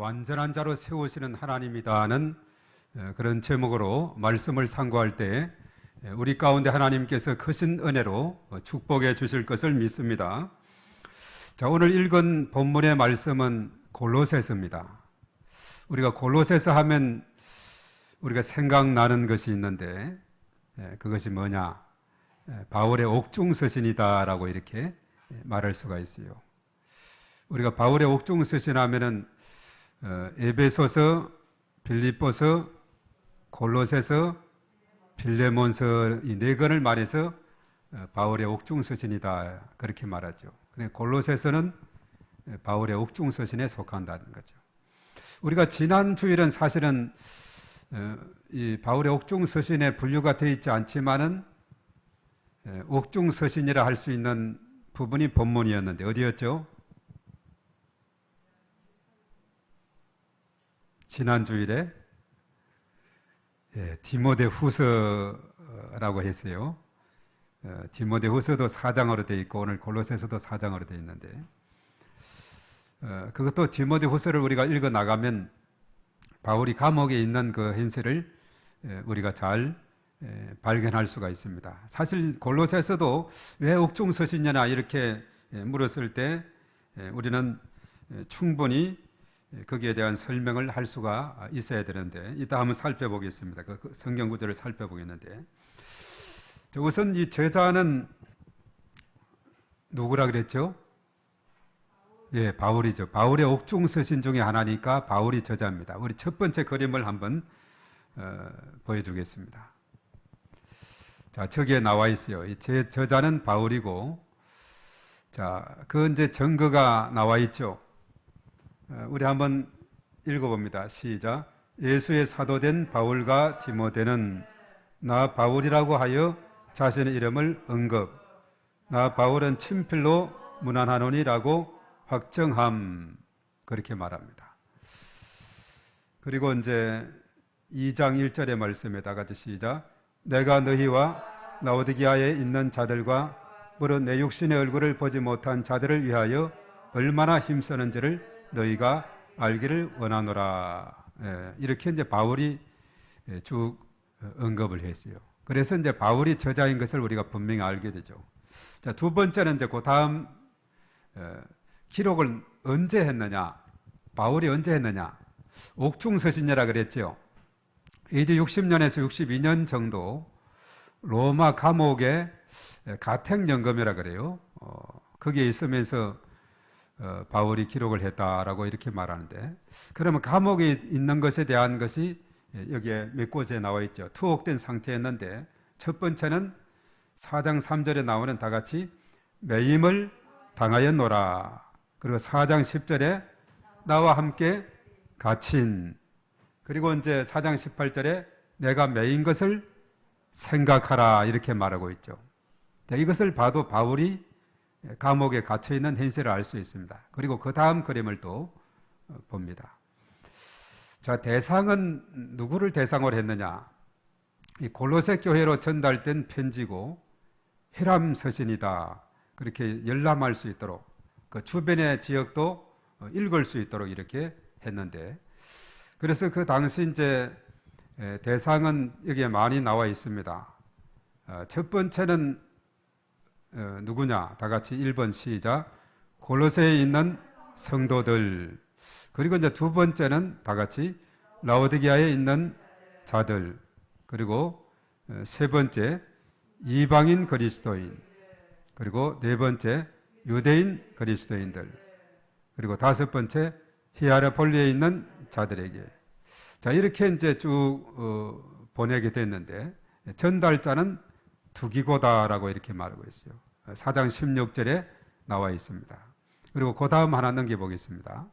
완전한 자로 세우시는 하나님이다는 그런 제목으로 말씀을 상고할 때 우리 가운데 하나님께서 크신 은혜로 축복해 주실 것을 믿습니다. 자, 오늘 읽은 본문의 말씀은 골로새서입니다. 우리가 골로새서 하면 우리가 생각나는 것이 있는데 그것이 뭐냐? 바울의 옥중서신이다라고 이렇게 말할 수가 있어요. 우리가 바울의 옥중서신 하면은 에베소서, 빌립보서, 골로새서, 빌레몬서 이 네 권을 말해서 바울의 옥중서신이다 그렇게 말하죠. 골로새서는 바울의 옥중서신에 속한다는 거죠. 우리가 지난 주일은 사실은 이 바울의 옥중서신에 분류가 되어 있지 않지만은 옥중서신이라 할 수 있는 부분이 본문이었는데 어디였죠? 지난 주일에 디모데후서라고 했어요. 디모데후서도 4장으로 되어 있고 오늘 골로새서도 4장으로 되어 있는데 그것도 디모데후서를 우리가 읽어 나가면 바울이 감옥에 있는 그 현실을 우리가 잘 발견할 수가 있습니다. 사실 골로새서도 왜 옥중서신이냐 이렇게 물었을 때 우리는 충분히 거기에 대한 설명을 할 수가 있어야 되는데 이따 한번 살펴보겠습니다. 그 성경 구절을 살펴보겠는데 우선 이 저자는 누구라 그랬죠? 예, 바울이죠. 바울의 옥중서신 중에 하나니까 바울이 저자입니다. 우리 첫 번째 그림을 한번 보여주겠습니다. 자, 저기에 나와 있어요. 제 저자는 바울이고, 자, 그 이제 증거가 나와 있죠. 우리 한번 읽어봅니다. 시작. 예수의 사도된 바울과 디모데는 나 바울이라고 하여 자신의 이름을 언급. 나 바울은 친필로 문안하노니라고 확정함. 그렇게 말합니다. 그리고 이제 2장 1절의 말씀에 다 같이 시작. 내가 너희와 라오디게아에 있는 자들과 무릇 내 육신의 얼굴을 보지 못한 자들을 위하여 얼마나 힘쓰는지를 너희가 알기를 원하노라. 이렇게 이제 바울이 쭉 언급을 했어요. 그래서 이제 바울이 저자인 것을 우리가 분명히 알게 되죠. 자, 두 번째는 이제 그 다음 기록을 언제 했느냐? 바울이 언제 했느냐? 옥중서신이라 그랬죠. AD 60년에서 62년 정도 로마 감옥에 가택연금이라 그래요. 거기에 있으면서 바울이 기록을 했다라고 이렇게 말하는데 그러면 감옥에 있는 것에 대한 것이 여기에 몇 곳에 나와 있죠. 투옥된 상태였는데 첫 번째는 4장 3절에 나오는 다 같이 매임을 당하였노라. 그리고 4장 10절에 나와 함께 갇힌. 그리고 이제 4장 18절에 내가 매인 것을 생각하라 이렇게 말하고 있죠. 이것을 봐도 바울이 감옥에 갇혀 있는 현실을 알 수 있습니다. 그리고 그 다음 그림을 또 봅니다. 자, 대상은 누구를 대상으로 했느냐? 이 골로새 교회로 전달된 편지고 히람 서신이다. 그렇게 열람할 수 있도록 그 주변의 지역도 읽을 수 있도록 이렇게 했는데 그래서 그 당시 이제 대상은 여기에 많이 나와 있습니다. 첫 번째는 누구냐? 다 같이 1번 시작. 골로새에 있는 성도들. 그리고 이제 두 번째는 다 같이 라오디게아에 있는 자들. 그리고 세 번째 이방인 그리스도인. 그리고 네 번째 유대인 그리스도인들. 그리고 다섯 번째 히아라폴리에 있는 자들에게. 자, 이렇게 이제 쭉 보내게 됐는데 전달자는 두기고다라고 이렇게 말하고 있어요. 4장 16절에 나와 있습니다. 그리고 그 다음 하나 넘겨보겠습니다.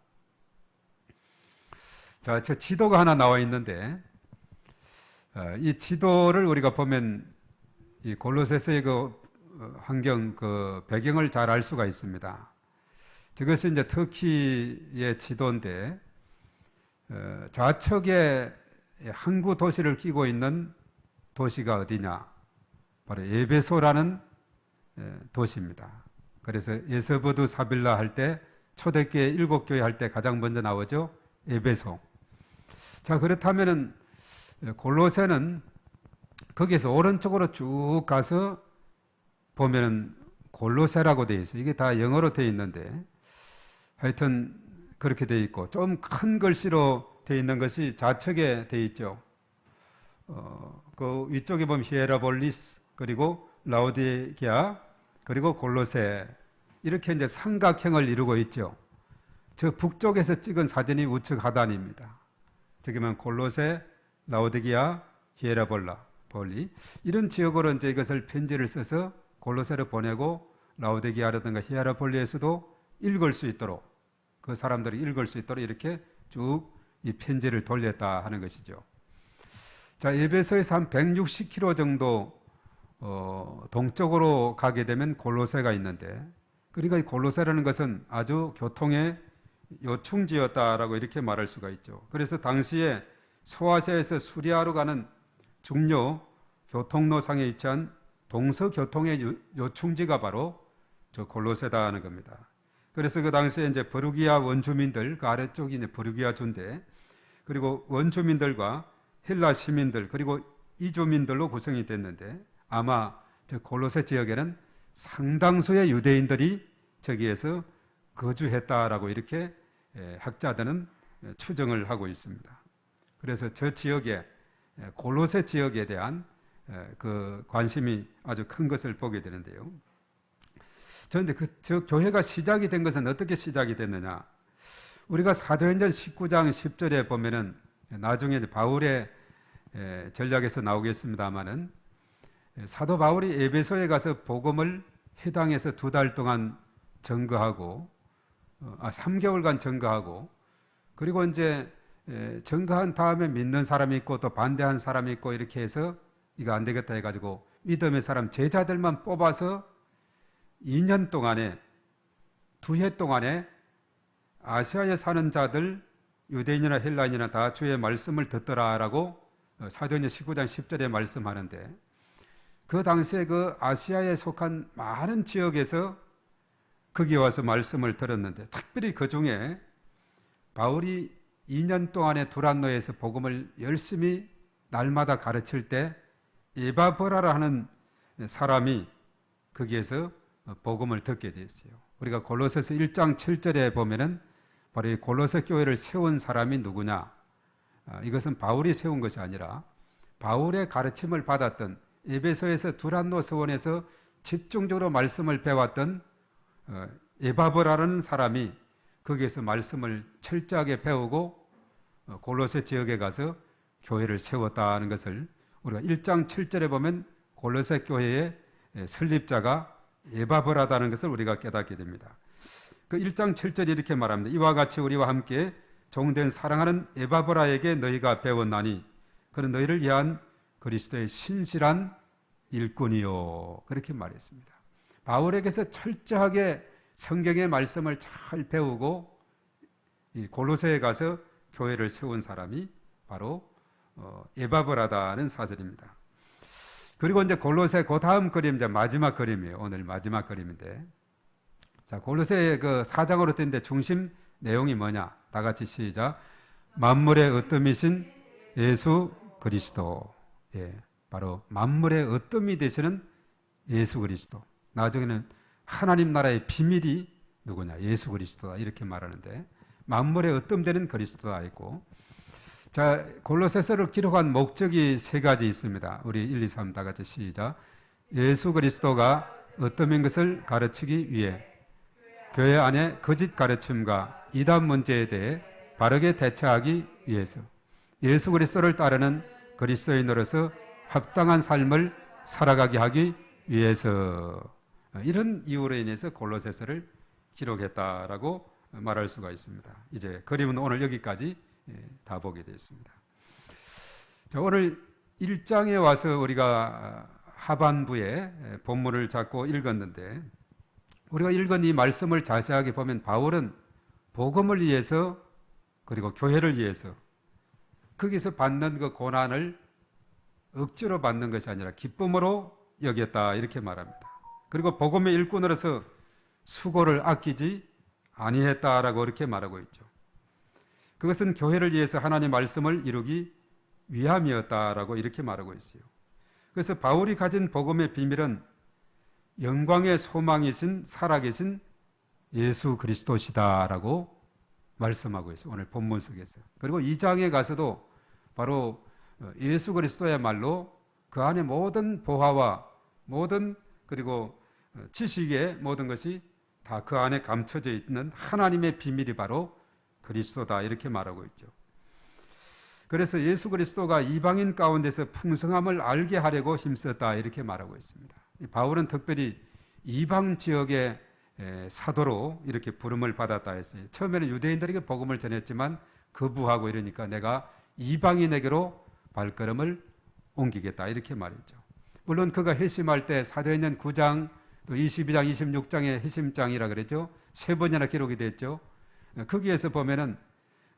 자, 저 지도가 하나 나와 있는데 이 지도를 우리가 보면 이 골로새서의 그 환경, 그 배경을 잘 알 수가 있습니다. 저것이 이제 터키의 지도인데 좌측에 항구 도시를 끼고 있는 도시가 어디냐? 바로 에베소라는 도시입니다. 그래서 예서부두 사빌라 할 때 초대교회 7교회 할 때 가장 먼저 나오죠. 에베소. 자, 그렇다면은 골로새는 거기에서 오른쪽으로 쭉 가서 보면은 골로새라고 되어 있어요. 이게 다 영어로 되어 있는데 하여튼 그렇게 되어 있고, 좀 큰 글씨로 되어 있는 것이 좌측에 되어 있죠. 그 위쪽에 보면 히에라볼리스, 그리고 라오디게아, 그리고 골로새, 이렇게 이제 삼각형을 이루고 있죠. 저 북쪽에서 찍은 사진이 우측 하단입니다. 저기 보면 골로새, 라오디게아, 히에라볼리, 이런 지역으로 이제 이것을 편지를 써서 골로새로 보내고, 라오디게아라든가 히에라폴리에서도 읽을 수 있도록, 그 사람들이 읽을 수 있도록 이렇게 쭉 이 편지를 돌렸다 하는 것이죠. 자, 에베소에서 한 160km 정도 동쪽으로 가게 되면 골로새가 있는데, 그러니까 이 골로새라는 것은 아주 교통의 요충지였다라고 이렇게 말할 수가 있죠. 그래서 당시에 소아시아에서 수리아로 가는 중요 교통로상에 위치한 동서교통의 요충지가 바로 저 골로새다 하는 겁니다. 그래서 그 당시에 이제 버루기아 원주민들, 그 아래쪽이 이제 버루기아 주인데, 그리고 원주민들과 헬라 시민들, 그리고 이주민들로 구성이 됐는데, 아마 저 골로새 지역에는 상당수의 유대인들이 저기에서 거주했다라고 이렇게 학자들은 추정을 하고 있습니다. 그래서 저 지역에, 골로새 지역에 대한 그 관심이 아주 큰 것을 보게 되는데요. 그런데 저 교회가 시작이 된 것은 어떻게 시작이 됐느냐? 우리가 사도행전 19장 10절에 보면은, 나중에 바울의 전략에서 나오겠습니다마는, 사도 바울이 에베소에 가서 복음을 회당에서 2달 동안 증거하고, 3개월간 증거하고, 그리고 이제 증거한 다음에 믿는 사람이 있고 또 반대한 사람이 있고, 이렇게 해서 이거 안 되겠다 해가지고 믿음의 사람 제자들만 뽑아서 2년 동안에, 2해 동안에 아시아에 사는 자들, 유대인이나 헬라인이나 다 주의 말씀을 듣더라라고 사도행전 19장 10절에 말씀하는데, 그 당시에 그 아시아에 속한 많은 지역에서 거기 와서 말씀을 들었는데, 특별히 그 중에 바울이 2년 동안에 두란노에서 복음을 열심히 날마다 가르칠 때 에바브라라 하는 사람이 거기에서 복음을 듣게 됐어요. 우리가 골로새서 1장 7절에 보면은 바로 이 골로새 교회를 세운 사람이 누구냐? 이것은 바울이 세운 것이 아니라 바울의 가르침을 받았던, 에베소에서 두란노 서원에서 집중적으로 말씀을 배웠던 에바브라라는 사람이 거기에서 말씀을 철저하게 배우고 골로새 지역에 가서 교회를 세웠다는 것을 우리가 1장 7절에 보면 골로새 교회의 설립자가 에바브라다는 것을 우리가 깨닫게 됩니다. 그 1장 7절이 이렇게 말합니다. 이와 같이 우리와 함께 종된 사랑하는 에바브라에게 너희가 배웠나니 그는 너희를 위한 그리스도의 신실한 일꾼이요, 그렇게 말했습니다. 바울에게서 철저하게 성경의 말씀을 잘 배우고 이 골로새에 가서 교회를 세운 사람이 바로 에바브라다는 사절입니다. 그리고 이제 골로새 그 다음 그림, 이제 마지막 그림이에요. 오늘 마지막 그림인데, 자, 골로새 그 4장으로 된데 중심 내용이 뭐냐? 다 같이 시작. 만물의 으뜸이신 예수 그리스도. 예, 바로 만물의 으뜸이 되시는 예수 그리스도. 나중에는 하나님 나라의 비밀이 누구냐? 예수 그리스도다, 이렇게 말하는데, 만물의 으뜸되는 그리스도다 있고, 자, 골로새서를 기록한 목적이 3가지 있습니다. 우리 1, 2, 3 다 같이 시작. 예수 그리스도가 으뜸인 것을 가르치기 위해 교회 안에 거짓 가르침과 이단 문제에 대해 바르게 대처하기 위해서 예수 그리스도를 따르는 그리스도인으로서 합당한 삶을 살아가게 하기 위해서, 이런 이유로 인해서 골로새서를 기록했다라고 말할 수가 있습니다. 이제 그림은 오늘 여기까지 다 보게 되었습니다. 자, 오늘 1장에 와서 우리가 하반부에 본문을 잡고 읽었는데, 우리가 읽은 이 말씀을 자세하게 보면 바울은 복음을 위해서, 그리고 교회를 위해서 거기서 받는 그 고난을 억지로 받는 것이 아니라 기쁨으로 여겼다, 이렇게 말합니다. 그리고 복음의 일꾼으로서 수고를 아끼지 아니했다라고 이렇게 말하고 있죠. 그것은 교회를 위해서 하나님의 말씀을 이루기 위함이었다라고 이렇게 말하고 있어요. 그래서 바울이 가진 복음의 비밀은 영광의 소망이신 살아계신 예수 그리스도시다라고 말씀하고 있어요. 오늘 본문 속에서. 그리고 2장에 가서도 바로 예수 그리스도야말로 그 안에 모든 보화와 모든 그리고 지식의 모든 것이 다 그 안에 감춰져 있는 하나님의 비밀이 바로 그리스도다 이렇게 말하고 있죠. 그래서 예수 그리스도가 이방인 가운데서 풍성함을 알게 하려고 힘썼다 이렇게 말하고 있습니다. 바울은 특별히 이방 지역의 사도로 이렇게 부름을 받았다 했어요. 처음에는 유대인들에게 복음을 전했지만 거부하고 이러니까 내가 이방인에게로 발걸음을 옮기겠다 이렇게 말했죠. 물론 그가 회심할 때 사도행전 9장 또 22장 26장의 회심장이라 그랬죠. 3번이나 기록이 됐죠. 거기에서 보면은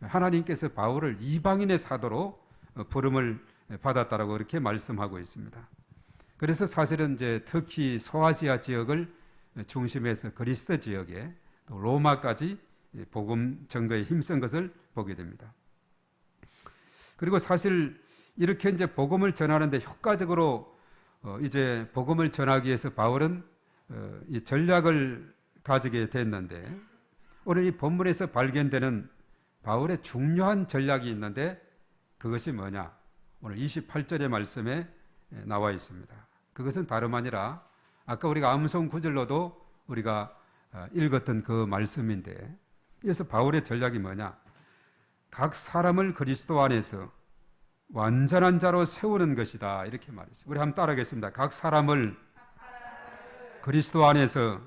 하나님께서 바울을 이방인의 사도로 부름을 받았다라고 이렇게 말씀하고 있습니다. 그래서 사실은 이제 특히 소아시아 지역을 중심해서 그리스 지역에 또 로마까지 복음 전거에 힘쓴 것을 보게 됩니다. 그리고 사실 이렇게 이제 복음을 전하는데 효과적으로 이제 복음을 전하기 위해서 바울은 이 전략을 가지게 됐는데 오늘 이 본문에서 발견되는 바울의 중요한 전략이 있는데 그것이 뭐냐? 오늘 28절의 말씀에 나와 있습니다. 그것은 다름 아니라 아까 우리가 암송 구절로도 우리가 읽었던 그 말씀인데 그래서 바울의 전략이 뭐냐? 각 사람을 그리스도 안에서 완전한 자로 세우는 것이다 이렇게 말했어요. 우리 한번 따라하겠습니다. 각 사람을 그리스도 안에서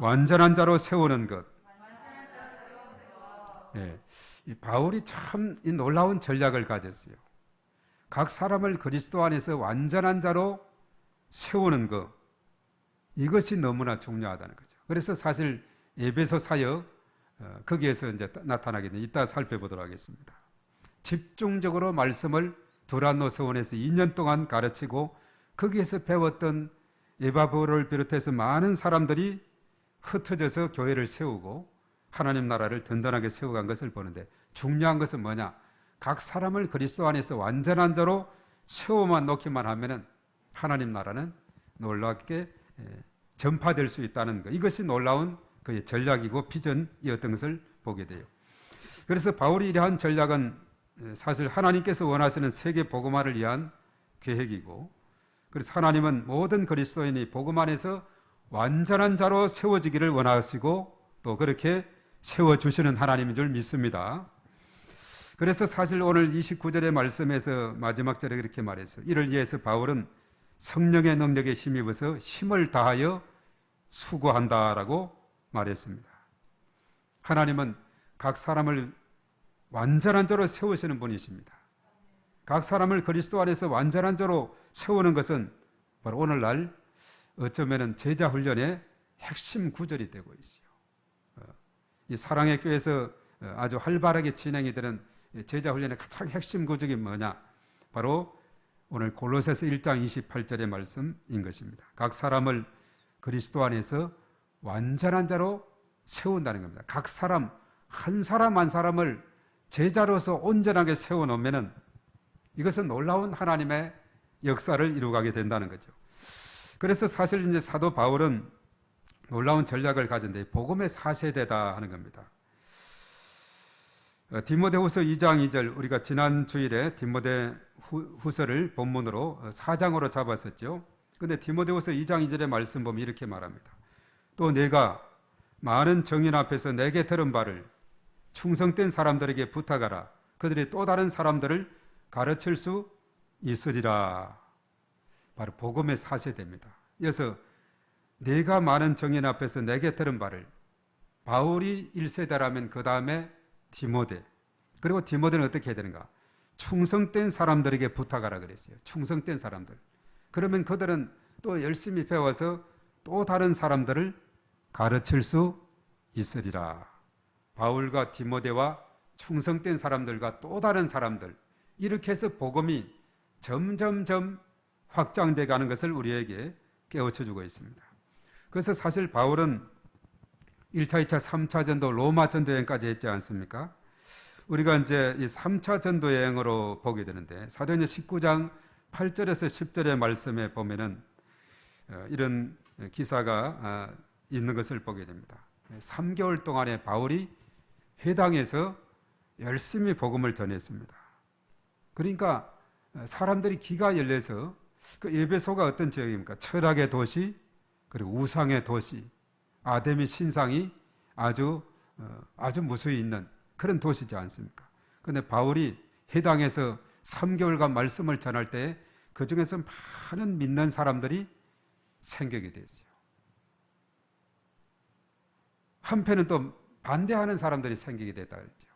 완전한 자로 세우는 것. 예, 이 바울이 참 놀라운 전략을 가졌어요. 각 사람을 그리스도 안에서 완전한 자로 세우는 것. 이것이 너무나 중요하다는 거죠. 그래서 사실 에베소 사역 거기에서 이제 나타나게 돼 이따 살펴보도록 하겠습니다. 집중적으로 말씀을 두란노 서원에서 2년 동안 가르치고 거기에서 배웠던 에바브를 비롯해서 많은 사람들이 흩어져서 교회를 세우고 하나님 나라를 든든하게 세워간 것을 보는데 중요한 것은 뭐냐? 각 사람을 그리스도 안에서 완전한 자로 세워만 놓기만 하면은 하나님 나라는 놀랍게 전파될 수 있다는 것. 이것이 놀라운 그의 전략이고 비전이었던 것을 보게 돼요. 그래서 바울이 이러한 전략은 사실 하나님께서 원하시는 세계 복음화를 위한 계획이고 그래서 하나님은 모든 그리스도인이 복음 안에서 완전한 자로 세워지기를 원하시고 또 그렇게 세워주시는 하나님인 줄 믿습니다. 그래서 사실 오늘 29절의 말씀에서 마지막 절에 그렇게 말했어요. 이를 위해서 바울은 성령의 능력에 힘입어서 힘을 다하여 수고한다라고 말했습니다. 하나님은 각 사람을 완전한 자로 세우시는 분이십니다. 각 사람을 그리스도 안에서 완전한 자로 세우는 것은 바로 오늘날 어쩌면 제자 훈련의 핵심 구절이 되고 있어요. 이 사랑의 교회에서 아주 활발하게 진행이 되는 제자 훈련의 가장 핵심 구절이 뭐냐? 바로 오늘 골로새서 1장 28절의 말씀인 것입니다. 각 사람을 그리스도 안에서 완전한 자로 세운다는 겁니다. 각 사람 한 사람 한 사람을 제자로서 온전하게 세워놓으면은 이것은 놀라운 하나님의 역사를 이루어가게 된다는 거죠. 그래서 사실 이제 사도 바울은 놀라운 전략을 가졌는데 복음의 4세대다 하는 겁니다. 디모데후서 2장 2절 우리가 지난 주일에 디모데후서를 본문으로 4장으로 잡았었죠. 그런데 디모데후서 2장 2절의 말씀 보면 이렇게 말합니다. 또 내가 많은 정인 앞에서 내게 들은 바를 충성된 사람들에게 부탁하라. 그들이 또 다른 사람들을 가르칠 수 있으리라. 바로 복음의 4세대입니다. 이어서 내가 많은 정인 앞에서 내게 들은 바를 바울이 1세대라면 그 다음에 디모데 그리고 디모데는 어떻게 해야 되는가? 충성된 사람들에게 부탁하라 그랬어요. 충성된 사람들. 그러면 그들은 또 열심히 배워서 또 다른 사람들을 가르칠 수 있으리라. 바울과 디모데와 충성된 사람들과 또 다른 사람들 이렇게 해서 복음이 점점점 확장돼 가는 것을 우리에게 깨우쳐 주고 있습니다. 그래서 사실 바울은 1차, 2차, 3차 전도 로마 전도 여행까지 했지 않습니까? 우리가 이제 이 3차 전도 여행으로 보게 되는데 사도행전 19장 8절에서 10절의 말씀에 보면은 이런 기사가 있는 것을 보게 됩니다. 3개월 동안에 바울이 회당에서 열심히 복음을 전했습니다. 그러니까 사람들이 귀가 열려서 그 에베소가 어떤 지역입니까? 철학의 도시, 그리고 우상의 도시, 아데미 신상이 아주 무수히 있는 그런 도시지 않습니까? 그런데 바울이 회당에서 3개월간 말씀을 전할 때 그 중에서 많은 믿는 사람들이 생기게 됐어요. 한편은 또 반대하는 사람들이 생기게 됐다 그랬죠.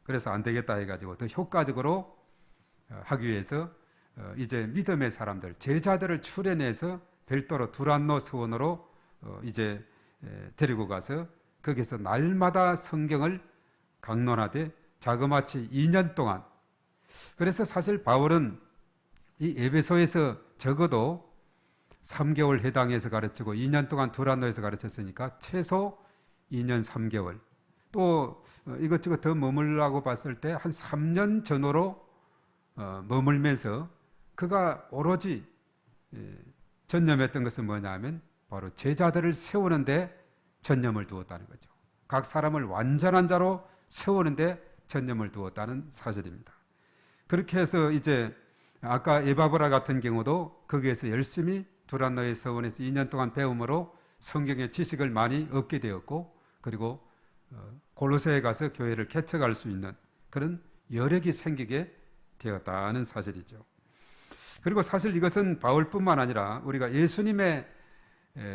그래서 안 되겠다 해가지고 더 효과적으로 하기 위해서 이제 믿음의 사람들, 제자들을 출연해서 별도로 두란노 서원으로 이제 데리고 가서 거기서 날마다 성경을 강론하되 자그마치 2년 동안. 그래서 사실 바울은 이 에베소에서 적어도 3개월 회당에서 가르치고 2년 동안 두란노에서 가르쳤으니까 최소 2년 3개월. 또 이것저것 더 머물라고 봤을 때 한 3년 전후로 머물면서 그가 오로지 전념했던 것은 뭐냐 하면 바로 제자들을 세우는데 전념을 두었다는 거죠. 각 사람을 완전한 자로 세우는데 전념을 두었다는 사실입니다. 그렇게 해서 이제 아까 에바브라 같은 경우도 거기에서 열심히 두란노의 서원에서 2년 동안 배움으로 성경의 지식을 많이 얻게 되었고, 그리고 골로새에 가서 교회를 개척할 수 있는 그런 여력이 생기게 되었다는 사실이죠. 그리고 사실 이것은 바울뿐만 아니라 우리가 예수님의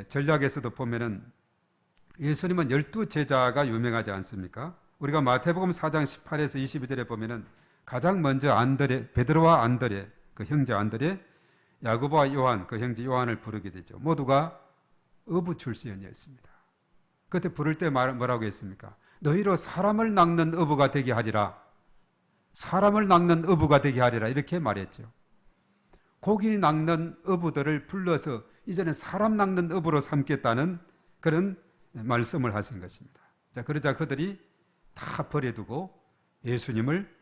전략에서도 보면은 예수님은 12제자가 유명하지 않습니까? 우리가 마태복음 4장 18에서 22절에 보면은 가장 먼저 안드레, 베드로와 안드레, 그 형제 안드레, 야고보와 요한, 그 형제 요한을 부르게 되죠. 모두가 어부 출신이었습니다. 그때 부를 때 뭐라고 했습니까? 너희로 사람을 낚는 어부가 되게 하리라. 사람을 낚는 어부가 되게 하리라. 이렇게 말했죠. 고기 낚는 어부들을 불러서 이제는 사람 낚는 어부로 삼겠다는 그런 말씀을 하신 것입니다. 자, 그러자 그들이 다 버려두고 예수님을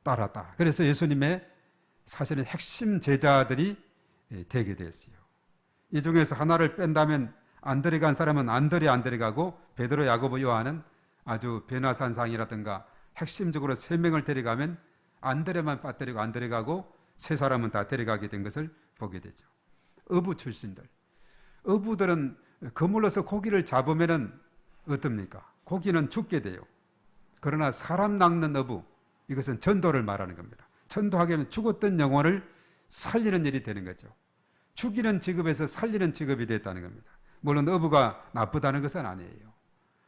따랐다. 그래서 예수님의 사실은 핵심 제자들이 되게 됐어요. 이 중에서 하나를 뺀다면 안 데려간 사람은 안 데려가고 베드로, 야고보, 요한은 아주 변화산상이라든가 핵심적으로 3명을 데려가면 안 데려만 빠뜨리고 안 데려가고 3사람은 다 데려가게 된 것을 보게 되죠. 어부 출신들. 어부들은 그물로서 고기를 잡으면은 어떻습니까? 고기는 죽게 돼요. 그러나 사람 낚는 어부, 이것은 전도를 말하는 겁니다. 전도하게 하면 죽었던 영혼을 살리는 일이 되는 거죠. 죽이는 직업에서 살리는 직업이 됐다는 겁니다. 물론 어부가 나쁘다는 것은 아니에요.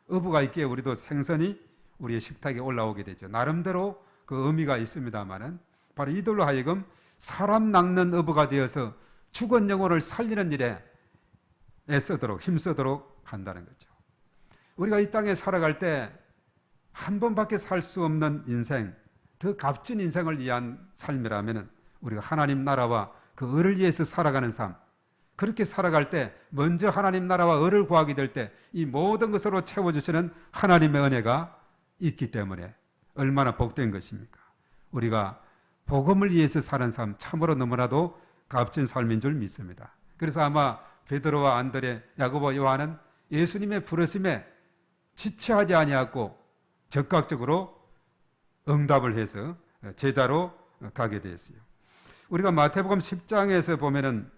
어부가 있기에 우리도 생선이 우리의 식탁에 올라오게 되죠. 나름대로 그 의미가 있습니다만은 바로 이들로 하여금 사람 낚는 어부가 되어서 죽은 영혼을 살리는 일에 애쓰도록 힘쓰도록 한다는 거죠. 우리가 이 땅에 살아갈 때 한 번밖에 살 수 없는 인생, 더 값진 인생을 위한 삶이라면 우리가 하나님 나라와 그 을을 위해서 살아가는 삶, 그렇게 살아갈 때 먼저 하나님 나라와 을을 구하게 될 때 이 모든 것으로 채워주시는 하나님의 은혜가 있기 때문에 얼마나 복된 것입니까? 우리가 복음을 위해서 사는 삶 참으로 너무나도 값진 삶인 줄 믿습니다. 그래서 아마 베드로와 안드레, 야고보, 요한은 예수님의 부르심에 지체하지 아니하고 적극적으로 응답을 해서 제자로 가게 되었어요. 우리가 마태복음 10장에서 보면은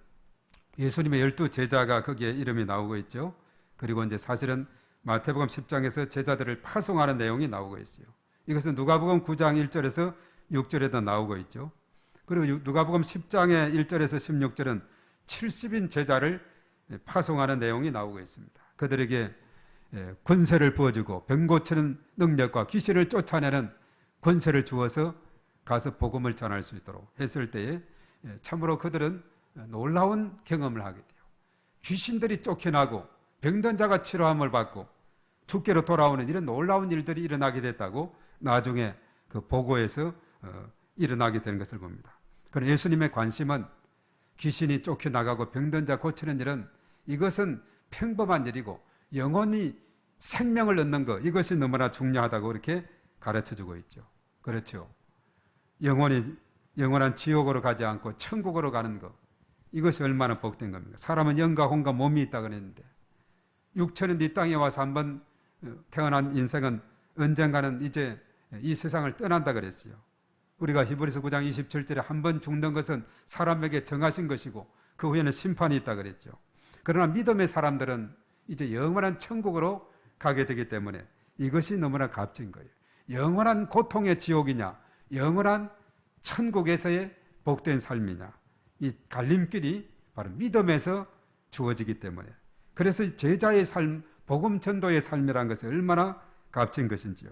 예수님의 12제자가 거기에 이름이 나오고 있죠. 그리고 이제 사실은 마태복음 10장에서 제자들을 파송하는 내용이 나오고 있어요. 이것은 누가복음 9장 1절에서 6절에도 나오고 있죠. 그리고 누가복음 10장의 1절에서 16절은 70인 제자를 파송하는 내용이 나오고 있습니다. 그들에게 권세를 부어주고 병 고치는 능력과 귀신을 쫓아내는 권세를 주어서 가서 복음을 전할 수 있도록 했을 때에 참으로 그들은 놀라운 경험을 하게 돼요. 귀신들이 쫓겨나고 병든 자가 치료함을 받고 죽게로 돌아오는 이런 놀라운 일들이 일어나게 됐다고 나중에 그 보고에서 일어나게 되는 것을 봅니다. 그럼 예수님의 관심은 귀신이 쫓겨나가고 병든 자 고치는 일은 이것은 평범한 일이고 영원히 생명을 얻는 것, 이것이 너무나 중요하다고 이렇게 가르쳐주고 있죠. 그렇죠. 영원한 지옥으로 가지 않고 천국으로 가는 것. 이것이 얼마나 복된 겁니까? 사람은 영과 혼과 몸이 있다 그랬는데 육체는 이 땅에 와서 한번 태어난 인생은 언젠가는 이제 이 세상을 떠난다 그랬어요. 우리가 히브리서 9장 27절에 한 번 죽는 것은 사람에게 정하신 것이고 그 후에는 심판이 있다 그랬죠. 그러나 믿음의 사람들은 이제 영원한 천국으로 가게 되기 때문에 이것이 너무나 값진 거예요. 영원한 고통의 지옥이냐, 영원한 천국에서의 복된 삶이냐, 이 갈림길이 바로 믿음에서 주어지기 때문에, 그래서 제자의 삶, 복음 전도의 삶이라는 것이 얼마나 값진 것인지요.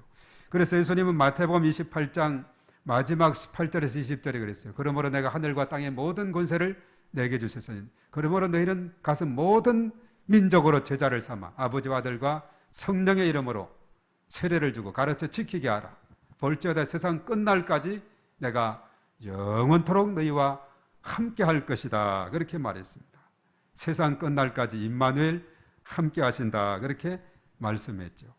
그래서 예수님은 마태복음 28장 마지막 18절에서 20절에 그랬어요. 그러므로 내가 하늘과 땅의 모든 권세를 내게 주셨으니 그러므로 너희는 가서 모든 민족으로 제자를 삼아 아버지와 아들과 성령의 이름으로 세례를 주고 가르쳐 지키게 하라. 볼지어다 세상 끝날까지 내가 영원토록 너희와 함께 할 것이다. 그렇게 말했습니다. 세상 끝날까지 임마누엘 함께 하신다. 그렇게 말씀했죠.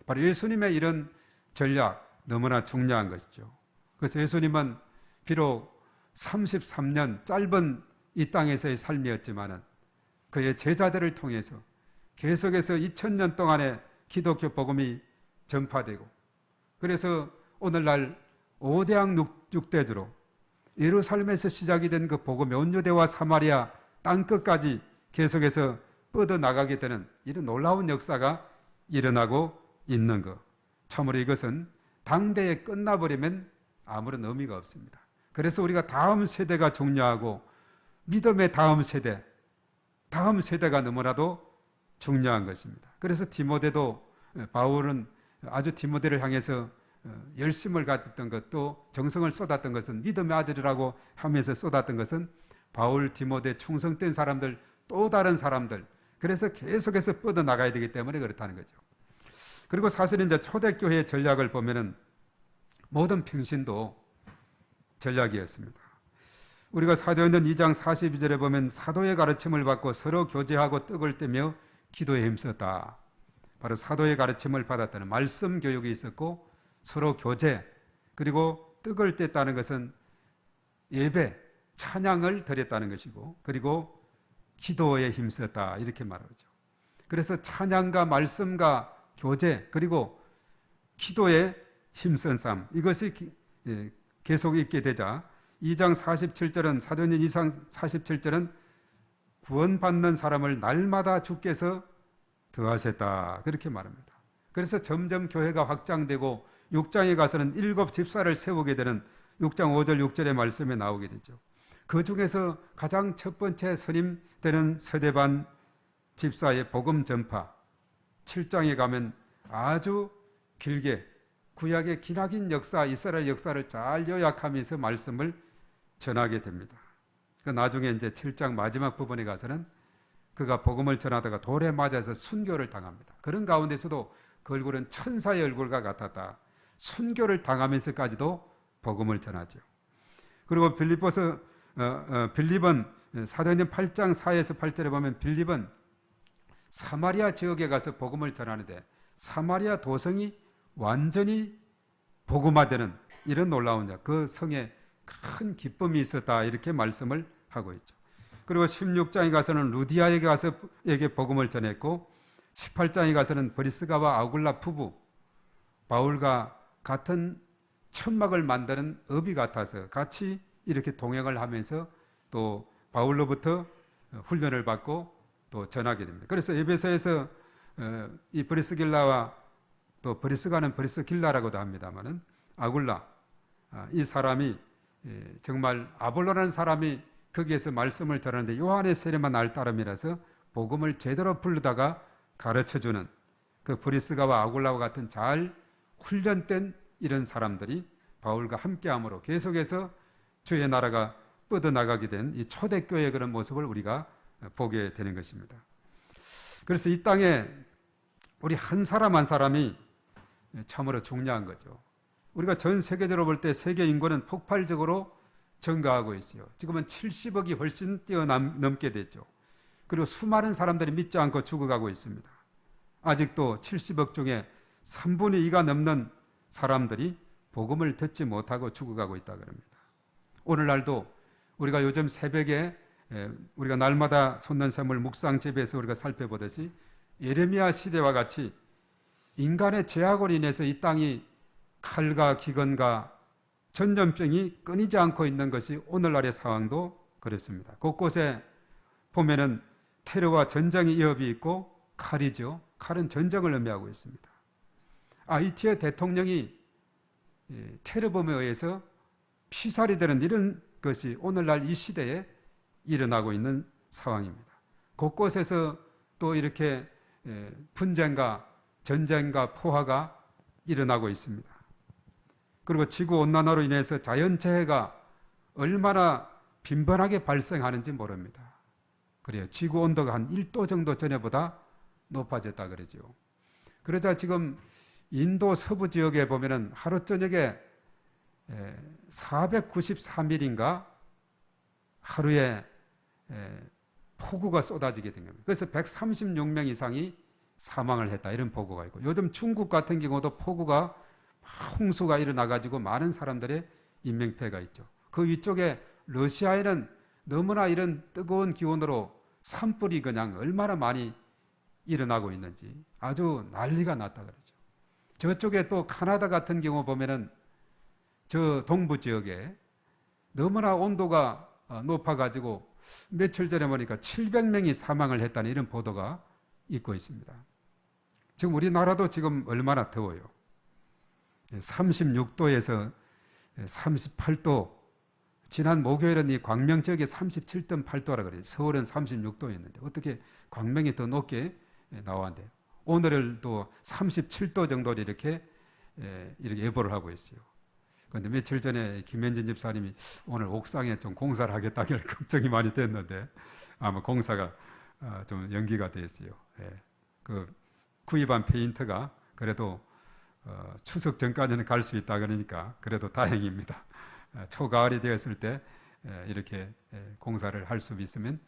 바로 예수님의 이런 전략 너무나 중요한 것이죠. 그래서 예수님은 비록 33년 짧은 이 땅에서의 삶이었지만은 그의 제자들을 통해서 계속해서 2000년 동안의 기독교 복음이 전파되고, 그래서 오늘날 5대양 6대주로 예루살렘에서 시작이 된 그 복음이 온 유대와 사마리아 땅끝까지 계속해서 뻗어나가게 되는 이런 놀라운 역사가 일어나고 있는 것. 참으로 이것은 당대에 끝나버리면 아무런 의미가 없습니다. 그래서 우리가 다음 세대가 중요하고 믿음의 다음 세대가 너무나도 중요한 것입니다. 그래서 디모데도, 바울은 아주 디모데를 향해서 열심을 가졌던 것도, 정성을 쏟았던 것은, 믿음의 아들이라고 하면서 쏟았던 것은 바울, 디모데 충성된 사람들, 또 다른 사람들, 그래서 계속해서 뻗어나가야 되기 때문에 그렇다는 거죠. 그리고 사실은 이제 초대교회의 전략을 보면은 모든 평신도 전략이었습니다. 우리가 사도행전 2장 42절에 보면 사도의 가르침을 받고 서로 교제하고 떡을 떼며 기도에 힘썼다. 바로 사도의 가르침을 받았다는 말씀 교육이 있었고, 서로 교제, 그리고 떡을 뗐다는 것은 예배, 찬양을 드렸다는 것이고, 그리고 기도에 힘썼다 이렇게 말하죠. 그래서 찬양과 말씀과 교제, 그리고 기도에 힘쓴 삶, 이것이 계속 있게 되자 2장 47절은, 사도행전 2장 47절은 구원받는 사람을 날마다 주께서 더하셨다 그렇게 말합니다. 그래서 점점 교회가 확장되고 6장에 가서는 7 집사를 세우게 되는 6장 5절 6절의 말씀에 나오게 되죠. 그 중에서 가장 첫 번째 선임 되는 서대반 집사의 복음 전파, 7장에 가면 아주 길게 구약의 기나긴 역사, 이스라엘 역사를 잘 요약하면서 말씀을 전하게 됩니다. 나중에 이제 7장 마지막 부분에 가서는 그가 복음을 전하다가 돌에 맞아서 순교를 당합니다. 그런 가운데서도 그 얼굴은 천사의 얼굴과 같았다. 순교를 당하면서까지도 복음을 전하죠. 그리고 빌립은 사도행전 8장 4에서 8절에 보면 빌립은 사마리아 지역에 가서 복음을 전하는데 사마리아 도성이 완전히 복음화되는 이런 놀라운 그 성에 큰 기쁨이 있었다 이렇게 말씀을 하고 있죠. 그리고 16장에 가서는 루디아에게 가서 복음을 전했고, 18장에 가서는 브리스가와 아굴라 부부, 바울과 같은 천막을 만드는 업이 같아서 같이 이렇게 동행을 하면서 또 바울로부터 훈련을 받고 또 전하게 됩니다. 그래서 에베소에서 이 브리스길라와, 또 브리스가는 브리스길라라고도 합니다만은 아굴라, 이 사람이 정말 아볼로라는 사람이 거기에서 말씀을 전하는데 요한의 세례만 알 따름이라서 복음을 제대로 부르다가 가르쳐주는 그 브리스가와 아굴라와 같은 잘 훈련된 이런 사람들이 바울과 함께함으로 계속해서 주의 나라가 뻗어나가게 된 이 초대교회의 그런 모습을 우리가 보게 되는 것입니다. 그래서 이 땅에 우리 한 사람 한 사람이 참으로 중요한 거죠. 우리가 전 세계적으로 볼 때 세계 인구는 폭발적으로 증가하고 있어요. 지금은 70억이 훨씬 뛰어넘게 됐죠. 그리고 수많은 사람들이 믿지 않고 죽어가고 있습니다. 아직도 70억 중에 3분의 2가 넘는 사람들이 복음을 듣지 못하고 죽어가고 있다 그럽니다. 오늘날도 우리가 요즘 새벽에 우리가 날마다 솟는 샘을 묵상 집에서 우리가 살펴보듯이 예레미야 시대와 같이 인간의 죄악으로 인해서 이 땅이 칼과 기근과 전염병이 끊이지 않고 있는 것이 오늘날의 상황도 그렇습니다. 곳곳에 보면은 테러와 전쟁의 위협이 있고 칼이죠. 칼은 전쟁을 의미하고 있습니다. 아이티의 대통령이 테러범에 의해서 피살이 되는 이런 것이 오늘날 이 시대에 일어나고 있는 상황입니다. 곳곳에서 또 이렇게 분쟁과 전쟁과 포화가 일어나고 있습니다. 그리고 지구온난화로 인해서 자연재해가 얼마나 빈번하게 발생하는지 모릅니다. 그래요. 지구온도가 한 1도 정도 전에보다 높아졌다 그러죠. 그러자 지금 인도 서부 지역에 보면은 하루 저녁에 493mm인가 하루에 폭우가 쏟아지게 된 겁니다. 그래서 136명 이상이 사망을 했다 이런 보고가 있고, 요즘 중국 같은 경우도 폭우가 홍수가 일어나가지고 많은 사람들의 인명피해가 있죠. 그 위쪽에 러시아에는 너무나 이런 뜨거운 기온으로 산불이 그냥 얼마나 많이 일어나고 있는지 아주 난리가 났다 그러죠. 저쪽에 또 카나다 같은 경우 보면은 저 동부 지역에 너무나 온도가 높아가지고 며칠 전에 보니까 700명이 사망을 했다는 이런 보도가 있고 있습니다. 지금 우리나라도 지금 얼마나 더워요. 36도에서 38도, 지난 목요일은 이 광명 지역에 37.8도라 그래요. 서울은 36도였는데 어떻게 광명이 더 높게 나왔는데요. 오늘은 또 37도 정도로 이렇게 예보를 하고 있어요. 그런데 며칠 전에 김현진 집사님이 오늘 옥상에 좀 공사를 하겠다길래 걱정이 많이 됐는데 아마 공사가 좀 연기가 됐어요. 그 구입한 페인트가 그래도 추석 전까지는 갈 수 있다 그러니까 그래도 다행입니다. 초가을이 되었을 때 이렇게 공사를 할 수 있으면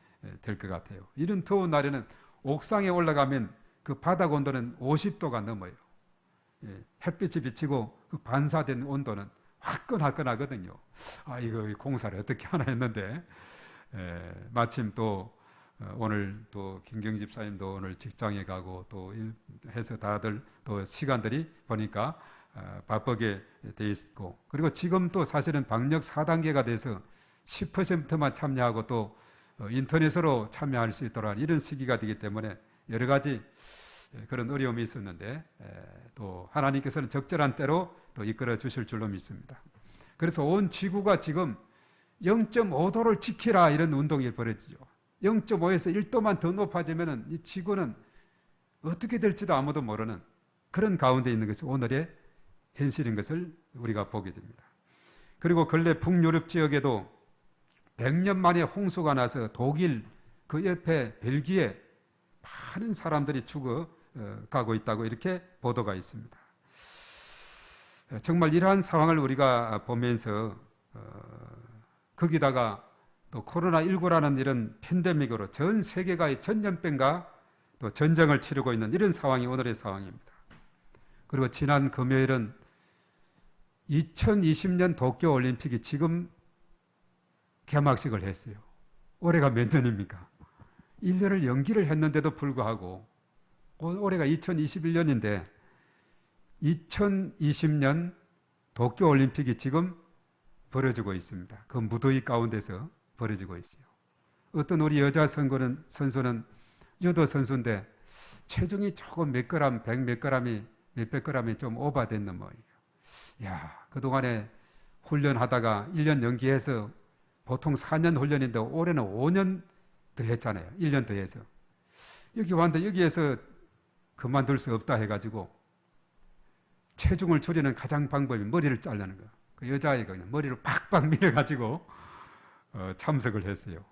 될 것 같아요. 이런 더운 날에는 옥상에 올라가면 그 바닥 온도는 50도가 넘어요. 햇빛이 비치고 그 반사된 온도는 화끈화끈하거든요. 아, 이거 공사를 어떻게 하나 했는데 마침 또 오늘 또 김경 집사님도 오늘 직장에 가고 또 해서 다들 또 시간들이 보니까 바쁘게 돼 있고, 그리고 지금 또 사실은 방역 4단계가 돼서 10%만 참여하고 또 인터넷으로 참여할 수 있도록 이런 시기가 되기 때문에 여러 가지 그런 어려움이 있었는데 또 하나님께서는 적절한 때로 또 이끌어 주실 줄로 믿습니다. 그래서 온 지구가 지금 0.5도를 지키라 이런 운동이 벌어지죠. 0.5에서 1도만 더 높아지면 이 지구는 어떻게 될지도 아무도 모르는 그런 가운데 있는 것이 오늘의 현실인 것을 우리가 보게 됩니다. 그리고 근래 북유럽 지역에도 100년 만에 홍수가 나서 독일 그 옆에 벨기에 많은 사람들이 죽어가고 있다고 이렇게 보도가 있습니다. 정말 이러한 상황을 우리가 보면서 거기다가 또 코로나19라는 이런 팬데믹으로 전 세계가 전염병과 또 전쟁을 치르고 있는 이런 상황이 오늘의 상황입니다. 그리고 지난 금요일은 2020년 도쿄올림픽이 지금 개막식을 했어요. 올해가 몇 년입니까? 1년을 연기를 했는데도 불구하고 올해가 2021년인데 2020년 도쿄올림픽이 지금 벌어지고 있습니다. 그 무더위 가운데서 벌어지고 있어요. 어떤 우리 여자 선수는 유도 선수인데 체중이 조금 몇 그램, 100 몇 그램이 몇백 그램이 좀 오버됐는 모양이에요. 야, 그동안에 훈련하다가 1년 연기해서 보통 4년 훈련인데 올해는 5년 더 했잖아요. 1년 더 해서. 여기 왔는데 여기에서 그만둘 수 없다 해가지고 체중을 줄이는 가장 방법이 머리를 자르는 거예요. 그 여자아이가 그냥 머리를 팍팍 밀어가지고 참석을 했어요.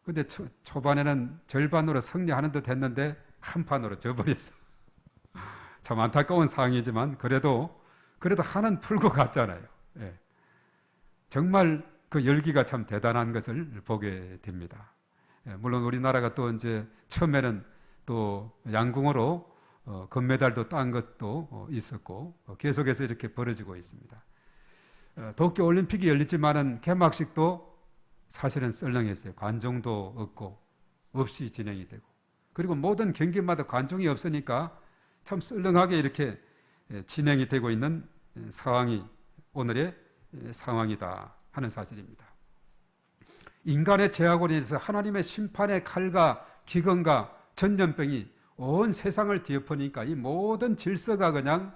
근데 초반에는 절반으로 승리하는 듯 했는데 한 판으로 져버렸어. 참 안타까운 상황이지만 그래도 한은 풀고 갔잖아요. 예. 정말 그 열기가 참 대단한 것을 보게 됩니다. 예, 물론 우리나라가 또 이제 처음에는 또 양궁으로 금메달도 딴 것도 있었고 계속해서 이렇게 벌어지고 있습니다. 도쿄 올림픽이 열리지만은 개막식도 사실은 썰렁했어요. 관중도 없이 진행이 되고, 그리고 모든 경기마다 관중이 없으니까 참 썰렁하게 이렇게 진행이 되고 있는 상황이 오늘의 상황이다 하는 사실입니다. 인간의 죄악으로 인해서 하나님의 심판의 칼과 기근과 전염병이 온 세상을 뒤엎으니까 이 모든 질서가 그냥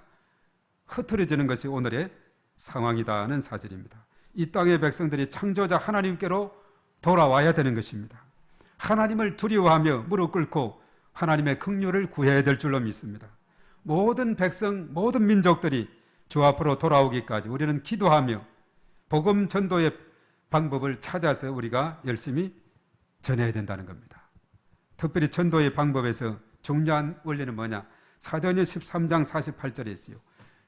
흐트러지는 것이 오늘의 상황이다는 사실입니다. 이 땅의 백성들이 창조자 하나님께로 돌아와야 되는 것입니다. 하나님을 두려워하며 무릎 꿇고 하나님의 긍휼을 구해야 될 줄로 믿습니다. 모든 백성, 모든 민족들이 주 앞으로 돌아오기까지 우리는 기도하며 복음 전도의 방법을 찾아서 우리가 열심히 전해야 된다는 겁니다. 특별히 전도의 방법에서 중요한 원리는 뭐냐? 사도행전 13장 48절에 있어요.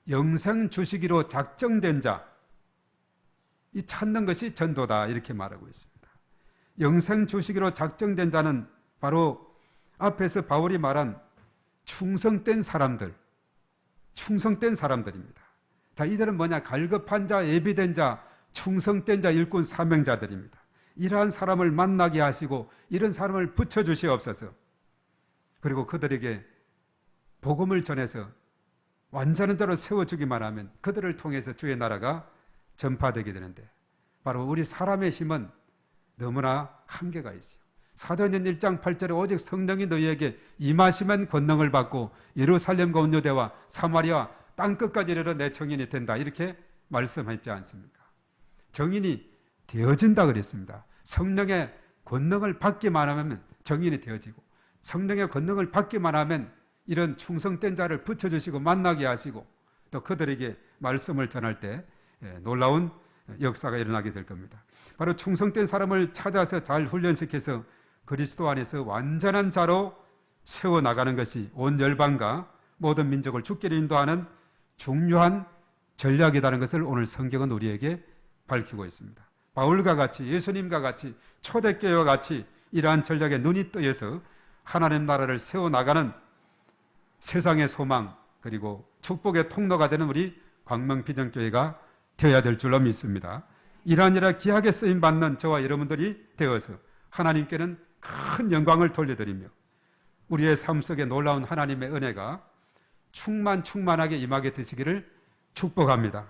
영생 주시기로 작정된 자, 이 찾는 것이 전도다 이렇게 말하고 있습니다. 영생 주시기로 작정된 자는 바로 앞에서 바울이 말한 충성된 사람들입니다. 자, 이들은 뭐냐? 갈급한 자, 예비된 자, 충성된 자, 일꾼 사명자들입니다. 이러한 사람을 만나게 하시고 이런 사람을 붙여주시옵소서. 그리고 그들에게 복음을 전해서 완전한 자로 세워주기만 하면 그들을 통해서 주의 나라가 전파되게 되는데, 바로 우리 사람의 힘은 너무나 한계가 있어요. 사도행전 1장 8절에 오직 성령이 너희에게 임하시면 권능을 받고 예루살렘과 온 유대와 사마리아 땅끝까지 이르러 내 증인이 된다 이렇게 말씀했지 않습니까? 증인이 되어진다 그랬습니다. 성령의 권능을 받기만 하면 증인이 되어지고, 성령의 권능을 받기만 하면 이런 충성된 자를 붙여주시고 만나게 하시고 또 그들에게 말씀을 전할 때 놀라운 역사가 일어나게 될 겁니다. 바로 충성된 사람을 찾아서 잘 훈련시켜서 그리스도 안에서 완전한 자로 세워나가는 것이 온 열방과 모든 민족을 주께로 인도하는 중요한 전략이라는 것을 오늘 성경은 우리에게 밝히고 있습니다. 바울과 같이, 예수님과 같이, 초대교회와 같이 이러한 전략에 눈이 뜨여서 하나님 나라를 세워나가는 세상의 소망 그리고 축복의 통로가 되는 우리 광명비전교회가 되어야 될 줄로 믿습니다. 이러한 귀하게 쓰임받는 저와 여러분들이 되어서 하나님께는 큰 영광을 돌려드리며 우리의 삶 속에 놀라운 하나님의 은혜가 충만하게 임하게 되시기를 축복합니다.